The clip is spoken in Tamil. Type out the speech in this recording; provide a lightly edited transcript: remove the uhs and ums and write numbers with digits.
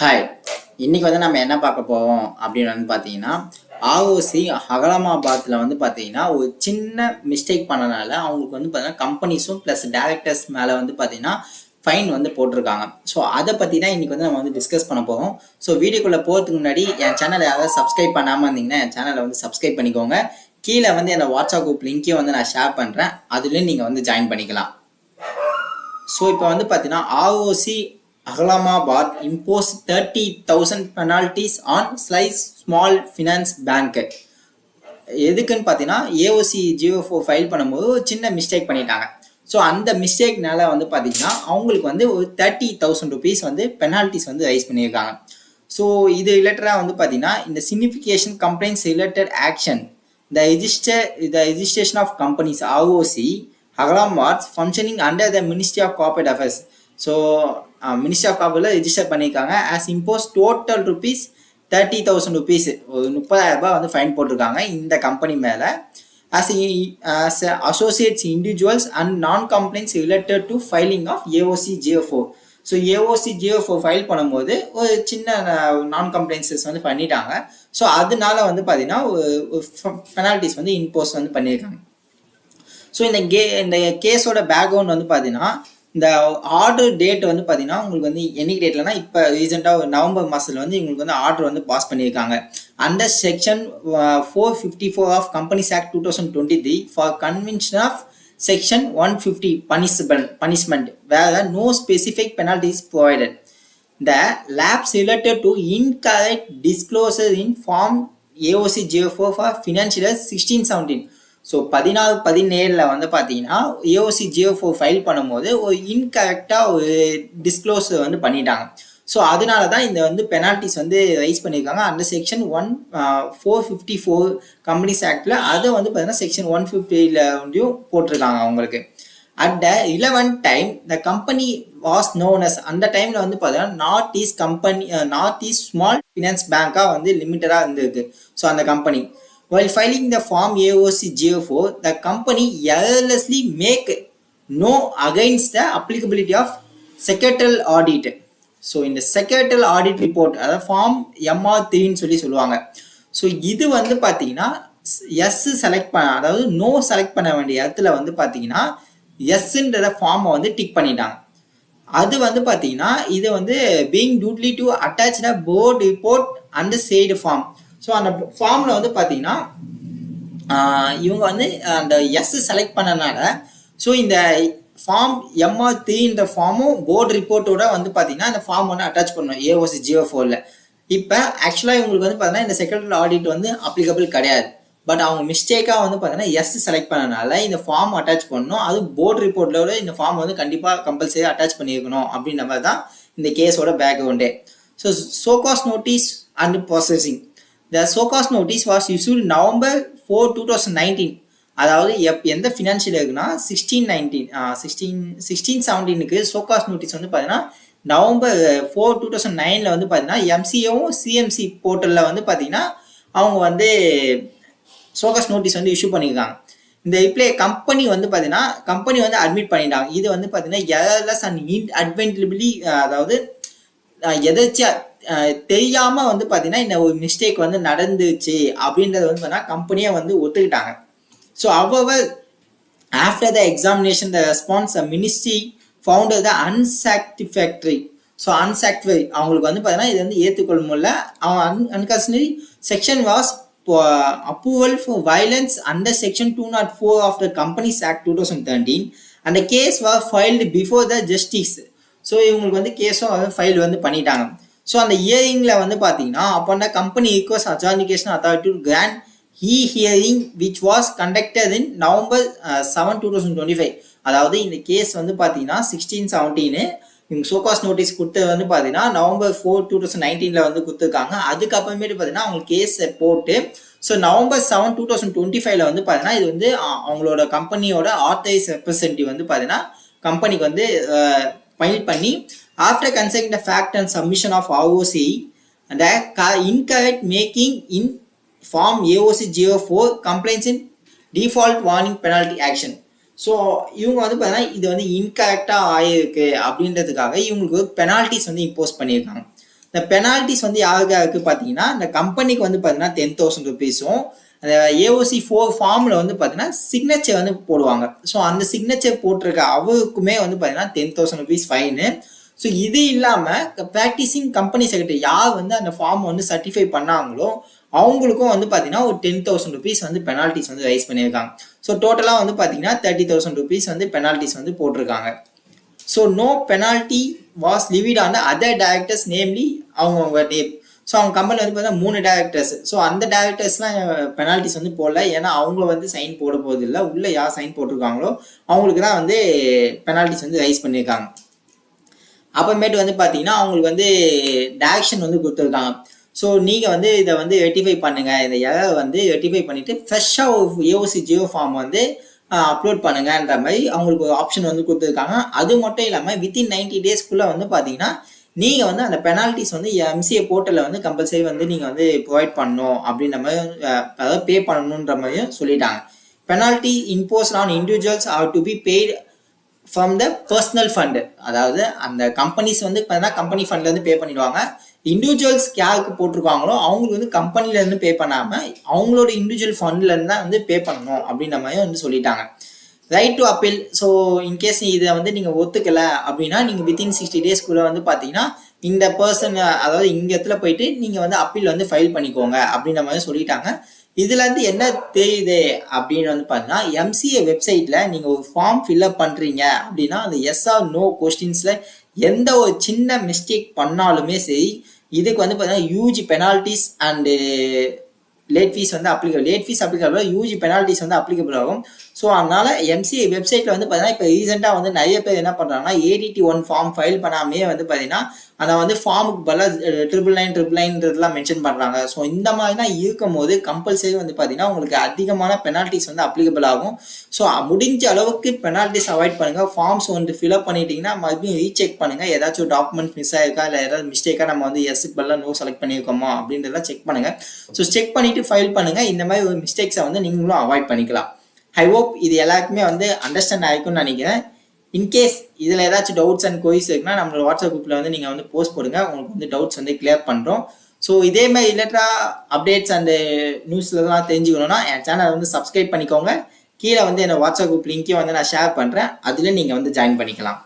ஹாய், இன்னைக்கு வந்து நம்ம என்ன பார்க்க போவோம் அப்படின்னு வந்து பார்த்தீங்கன்னா, ஆஓசி அகலமாபாத்தில் வந்து பார்த்தீங்கன்னா ஒரு சின்ன மிஸ்டேக் பண்ணனால அவங்களுக்கு வந்து பார்த்தீங்கன்னா கம்பெனிஸும் ப்ளஸ் டேரக்டர்ஸ் மேலே வந்து பார்த்தீங்கன்னா ஃபைன் வந்து போட்டிருக்காங்க. ஸோ அதை பற்றி தான் இன்னைக்கு வந்து நம்ம வந்து டிஸ்கஸ் பண்ண போகிறோம். ஸோ வீடியோக்குள்ளே போகிறதுக்கு முன்னாடி என் சேனலை யாராவது சப்ஸ்கிரைப் பண்ணாமல் இருந்தீங்கன்னா என் சேனலை வந்து சப்ஸ்கிரைப் பண்ணிக்கோங்க. கீழே வந்து என்னோட வாட்ஸ்அப் குரூப் லிங்க்கையும் வந்து நான் ஷேர் பண்ணுறேன், அதுலேயும் நீங்கள் வந்து ஜாயின் பண்ணிக்கலாம். ஸோ இப்போ வந்து பார்த்தீங்கன்னா ஆஓசி Ahmedabad imposed 30,000 penalties on Slice Small Finance Bank. எதுக்குன்னு பார்த்தீங்கன்னா ஏஓசி ஜிஓ4 ஃபைல் பண்ணும்போது ஒரு சின்ன மிஸ்டேக் பண்ணிட்டாங்க. ஸோ அந்த மிஸ்டேக்னால வந்து பார்த்தீங்கன்னா அவங்களுக்கு வந்து ஒரு 30,000 rupees வந்து பெனால்ட்டிஸ் வந்து ரைஸ் பண்ணியிருக்காங்க. ஸோ இது ரிலேட்டடாக வந்து பார்த்தீங்கன்னா இந்த signification complaints related action the registration of companies ROC Ahmedabad functioning under the Ministry of Corporate Affairs. So ministry of கார்பரேட்டில் ரெஜிஸ்டர் பண்ணியிருக்காங்க. Has imposed total rupees 30,000 rupees, ஒரு 30,000 ரூபாய் வந்து ஃபைன் போட்டிருக்காங்க இந்த கம்பெனி மேலே. As associates individuals and non complaints related to filing of AOC ஜிஓ4. ஸோ ஏஓசி ஜிஓ4 ஃபைல் பண்ணும்போது ஒரு சின்ன நான் கம்ப்ளைண்ட்ஸஸ் வந்து பண்ணிட்டாங்க. ஸோ அதனால வந்து பார்த்தீங்கன்னா பெனால்ட்டிஸ் வந்து இம்போஸ் வந்து பண்ணியிருக்காங்க. ஸோ இந்த கேஸோட பேக்ரவுண்ட் வந்து பார்த்தீங்கன்னா இந்த ஆர்டர் டேட் வந்து பார்த்தீங்கன்னா உங்களுக்கு வந்து என்னைக்கு டேட்லனா இப்போ ரீசெண்டாக நவம்பர் மாதத்தில் வந்து இவங்களுக்கு வந்து ஆர்டர் வந்து பாஸ் பண்ணியிருக்காங்க. Under section 454 of companies act 2023 for convention of section 150 punishment வேற no specific penalties provided. The lapse related to incorrect disclosure in form AOC J4 for financial year 16-17. So 14-17 வந்து பார்த்தீங்கன்னா ஏஓசி ஜிஓ4 ஃபைல் பண்ணும்போது ஒரு இன்கரெக்டாக ஒரு டிஸ்க்ளோஸர் வந்து பண்ணிட்டாங்க. ஸோ அதனால தான் இந்த வந்து பெனால்ட்டிஸ் வந்து ரைஸ் பண்ணியிருக்காங்க அண்டர் செக்ஷன் 454 கம்பெனிஸ் ஆக்டில். அதை வந்து பார்த்தீங்கன்னா செக்ஷன் 150 வந்து போட்டிருக்காங்க அவங்களுக்கு. At the relevant time the company was known as, அந்த டைமில் வந்து பார்த்தீங்கன்னா நார்த் ஈஸ்ட் ஸ்மால் ஃபினான்ஸ் பேங்காக வந்து லிமிட்டடாக இருந்திருக்கு. ஸோ அந்த company while filing the form AOC GO4, the company erroneously make no against the applicability of secretarial audit. So இந்த செக்ரட்டரியல் ஆடிட் ரிப்போர்ட் அதாவது ஃபார்ம் MR3ன்னு சொல்லுவாங்க. ஸோ இது வந்து பார்த்தீங்கன்னா எஸ் செலக்ட் பண்ண, அதாவது நோ செலக்ட் பண்ண வேண்டிய இடத்துல வந்து பார்த்தீங்கன்னா எஸ்ன்ற ஃபார்மை வந்து டிக் பண்ணிட்டாங்க. அது வந்து பார்த்தீங்கன்னா இது வந்து being duly to attach the board report and said form. So அந்த ஃபார்மில் வந்து பார்த்தீங்கன்னா இவங்க வந்து அந்த எஸ் செலக்ட் பண்ணனால ஸோ இந்த ஃபார்ம் MR3ன்ற ஃபார்மும் போர்டு ரிப்போர்ட்டோட வந்து பார்த்தீங்கன்னா இந்த ஃபார்ம் வந்து அட்டாச் பண்ணணும் ஏஓசி ஜிஓ4ல. இப்போ ஆக்சுவலாக இவங்களுக்கு வந்து பார்த்தீங்கன்னா இந்த செக்ரட்டரியல் ஆடிட் வந்து அப்ளிகபிள் கிடையாது. பட் அவங்க மிஸ்டேக்காக வந்து பார்த்தீங்கன்னா எஸ் செலக்ட் பண்ணனால இந்த ஃபார்ம் அட்டாச் பண்ணணும். அது போர்டு ரிப்போர்ட்டோட இந்த ஃபார்ம் வந்து கண்டிப்பாக கம்பல்சரி அட்டாச் பண்ணியிருக்கணும் அப்படின்ற மாதிரி தான் இந்த கேஸோட பேக்ரவுண்டே. So show cause notice and processing. The SOCAS notice was issued November 4, 2019. அதாவது எந்த ஃபினான்ஷியல் இருக்குன்னா 16-17க்கு சோகாஸ் நோட்டீஸ் வந்து பார்த்தீங்கன்னா நவம்பர் 4, 2009 வந்து பார்த்தீங்கன்னா எம்சிஏவும் சிஎம்சி போர்ட்டலில் வந்து பார்த்தீங்கன்னா அவங்க வந்து சோகாஸ் நோட்டீஸ் வந்து இஷ்யூ பண்ணியிருக்காங்க. இந்த ரிப்ளை கம்பெனி வந்து பார்த்தீங்கன்னா கம்பெனி வந்து அட்மிட் பண்ணிட்டாங்க. இது வந்து பார்த்தீங்கன்னா எரர்லெஸ் அண்ட் இன்அட்வென்டபிளி, அதாவது எதாச்சியா தெரியாம வந்து பார்த்தீங்கன்னா இந்த ஒரு மிஸ்டேக் வந்து நடந்துச்சு அப்படின்றத வந்து பார்த்தீங்கன்னா கம்பெனியை வந்து ஒத்துக்கிட்டாங்க. So however after the examination the response the ministry found the unsatisfactory. So unsatisfactory அவங்களுக்கு வந்து பார்த்தீங்கன்னா இது வந்து ஏற்றுக்கொள்ள முடியல. அவங்க அன்கன்சிடரி section was approval for violence under section 204 of the Companies Act 2013 and the case was filed before the justice. So இவங்களுக்கு வந்து கேஸும் வந்து ஃபைல் வந்து பண்ணிட்டாங்க. ஸோ அந்த ஹியரிங்கில் வந்து பார்த்தீங்கன்னா அப்போனா company request adjudication authority to grant hearing which was conducted in November 7, 2025. அதாவது இந்த கேஸ் வந்து பார்த்தீங்கன்னா 16-17 இவங்க சோகாஸ் நோட்டீஸ் கொடுத்தது வந்து பார்த்தீங்கன்னா November 4, 2019 வந்து கொடுத்துருக்காங்க. அதுக்கப்புறமேட்டு பார்த்தீங்கன்னா அவங்க கேஸை போட்டு ஸோ November 7, 2025 வந்து பார்த்தீங்கன்னா இது வந்து அவங்களோட கம்பெனியோட ஆத்தரைஸ் ரெப்ரசன்டேட்டிவ் வந்து பார்த்தீங்கன்னா கம்பெனிக்கு வந்து ஃபைல் பண்ணி after considering the fact and submission of ROC and the incorrect making in form AOC 04 complaints in default warning penalty action. So இவங்க வந்து பார்த்தீங்கன்னா இது வந்து இன்கரெக்டாக ஆகிருக்கு அப்படின்றதுக்காக இவங்களுக்கு பெனால்ட்டிஸ் வந்து இம்போஸ் பண்ணியிருக்காங்க. இந்த பெனால்ட்டிஸ் வந்து யாருக்கு பார்த்தீங்கன்னா இந்த கம்பெனிக்கு வந்து பார்த்தீங்கன்னா 10,000 ருபீஸும் அந்த ஏஓசி 4 ஃபார்மில் வந்து பார்த்தீங்கன்னா சிக்னேச்சர் வந்து போடுவாங்க. ஸோ அந்த சிக்னேச்சர் போட்டிருக்க அவருக்குமே வந்து பார்த்தீங்கன்னா 10,000 ருபீஸ் ஃபைனு. ஸோ இது இல்லாமல் ப்ராக்டிசிங் கம்பெனி செக்ரட்டரி யார் வந்து அந்த ஃபார்ம் வந்து சர்டிஃபை பண்ணாங்களோ அவங்களுக்கும் வந்து பார்த்தீங்கன்னா ஒரு 10,000 ருபீஸ் வந்து பெனால்ட்டிஸ் வந்து ரைஸ் பண்ணியிருக்காங்க. ஸோ டோட்டலாக வந்து பார்த்தீங்கன்னா 30,000 ருபீஸ் வந்து பெனால்ட்டிஸ் வந்து போட்டிருக்காங்க. So no penalty was levied on other directors namely அவங்க நேம். ஸோ அவங்க கம்பெனி வந்து பார்த்தீங்கன்னா 3 டேரக்டர்ஸ். ஸோ அந்த டேரக்டர்ஸ்லாம் பெனால்ட்டிஸ் வந்து போடல. ஏன்னா அவங்க வந்து சைன் போட போகிறது இல்லை. உள்ளே யார் சைன் போட்டிருக்காங்களோ அவங்களுக்கு தான் வந்து பெனால்ட்டிஸ் வந்து ரைஸ் பண்ணியிருக்காங்க. அப்புறமேட்டு வந்து பார்த்தீங்கன்னா அவங்களுக்கு வந்து டேரக்ஷன் வந்து கொடுத்துருக்காங்க. ஸோ நீங்கள் வந்து இதை வந்து ரெட்டிஃபை பண்ணுங்கள், இந்த எரர் வந்து ரெட்டிஃபை பண்ணிவிட்டு ஃப்ரெஷ்ஷாக ஒரு ஏஓசி ஜியோ ஃபார்ம் வந்து அப்லோட் பண்ணுங்கன்ற மாதிரி அவங்களுக்கு ஒரு ஆப்ஷன் வந்து கொடுத்துருக்காங்க. அது மட்டும் இல்லாமல் வித்தின் 90 டேஸ்க்குள்ளே வந்து பார்த்தீங்கன்னா நீங்கள் வந்து அந்த பெனால்ட்டிஸ் வந்து எம்சிஏ போர்ட்டலில் வந்து கம்பல்சரி வந்து நீங்கள் வந்து ப்ரொவைட் பண்ணணும் அப்படின்ற மாதிரி அதாவது பே பண்ணணுன்ற மாதிரியும் சொல்லிட்டாங்க. Penalty imposed on individuals are to be paid from the personal fund. அதாவது அந்த கம்பெனிஸ் வந்து பார்த்தீங்கன்னா கம்பெனி ஃபண்ட்லேருந்து பே பண்ணிடுவாங்க. இண்டிவிஜுவல்ஸ் யாருக்கு போட்டிருக்காங்களோ அவங்களுக்கு வந்து கம்பெனிலேருந்து பே பண்ணாமல் அவங்களோட இண்டிவிஜுவல் ஃபண்ட்லேருந்து தான் வந்து பே பண்ணணும் அப்படின்ற மாதிரி வந்து சொல்லிட்டாங்க. Right to appeal. So in case இதை வந்து நீங்கள் ஒத்துக்கலை அப்படின்னா நீங்கள் வித்தின் 60 டேஸ்க்குள்ளே வந்து பார்த்தீங்கன்னா இந்த பர்சன் அதாவது இங்கே இடத்துல போயிட்டு நீங்கள் வந்து அப்பீல் வந்து ஃபைல் பண்ணிக்கோங்க அப்படின்ற மாதிரி சொல்லிட்டாங்க. இதுலேருந்து என்ன தெரியுது அப்படின்னு வந்து பார்த்தீங்கன்னா எம்சிஏ வெப்சைட்டில் நீங்கள் ஒரு ஃபார்ம் ஃபில்அப் பண்ணுறீங்க அப்படின்னா அந்த எஸ் ஆர் நோ கொஸ்டின்ஸில் எந்த ஒரு சின்ன மிஸ்டேக் பண்ணாலுமே சரி இதுக்கு வந்து பார்த்தீங்கன்னா UG penalties and late fees வந்து அப்ளிகபிள் யூஜி பெனால்ட்டிஸ் வந்து அப்ளிகபிள் ஆகும். ஸோ அதனால எம்சிஏ வெப்சைட்டில் வந்து பார்த்தீங்கன்னா இப்போ ரீசெண்டாக வந்து நிறைய பேர் என்ன பண்ணுறாங்கன்னா ADT 1 ஃபார்ம் ஃபைல் பண்ணாமே வந்து பார்த்தீங்கன்னா அதை வந்து ஃபார்முக்கு பதிலாக 999 மென்ஷன் பண்ணுறாங்க. ஸோ இந்த மாதிரிலாம் இருக்கும் போது கம்பல்சரி வந்து பார்த்தீங்கன்னா உங்களுக்கு அதிகமான பெனால்ட்டிஸ் வந்து அப்ளிகபிள் ஆகும். ஸோ முடிஞ்ச அளவுக்கு பெனால்ட்டிஸ் அவாய்ட் பண்ணுங்கள். ஃபார்ம்ஸ் வந்து ஃபில்அப் பண்ணிட்டீங்கன்னா மறுபடியும் ரீசெக் பண்ணுங்கள். ஏதாச்சும் டாக்குமெண்ட் மிஸ் ஆயிருக்கா இல்லை ஏதாவது மிஸ்டேக்காக நம்ம வந்து எஸ்க்கு பதிலாக நோ செலக்ட் பண்ணியிருக்கோமா அப்படின்றதெல்லாம் செக் பண்ணுங்கள். ஸோ செக் பண்ணிவிட்டு ஃபைல் பண்ணுங்கள். இந்த மாதிரி ஒரு மிஸ்டேக்ஸை வந்து நீங்களும் அவாய்ட் பண்ணிக்கலாம். ஐ ஹோப் இது எல்லாருக்குமே வந்து அண்டர்ஸ்டாண்ட் ஆகிக்கும்னு நினைக்கிறேன். இன்கேஸ் இதில் ஏதாச்சும் டவுட்ஸ் அண்ட் கொய்ஸ் இருக்குன்னா நம்மளோட வாட்ஸ்அப் குரூப்பில் வந்து நீங்கள் வந்து போஸ்ட் போடுங்க. உங்களுக்கு வந்து டவுட்ஸ் வந்து கிளியர் பண்ணுறோம். ஸோ இதே மாதிரி ரிலேட்டடாக அப்டேட்ஸ் அண்டு நியூஸ்லாம் தெரிஞ்சுக்கணுன்னா என் சேனலை வந்து சப்ஸ்கிரைப் பண்ணிக்கோங்க. கீழே வந்து என்னோட வாட்ஸ்அப் குரூப் லிங்க்கையும் வந்து நான் ஷேர் பண்ணுறேன். அதில் நீங்கள் வந்து ஜாயின் பண்ணிக்கலாம்.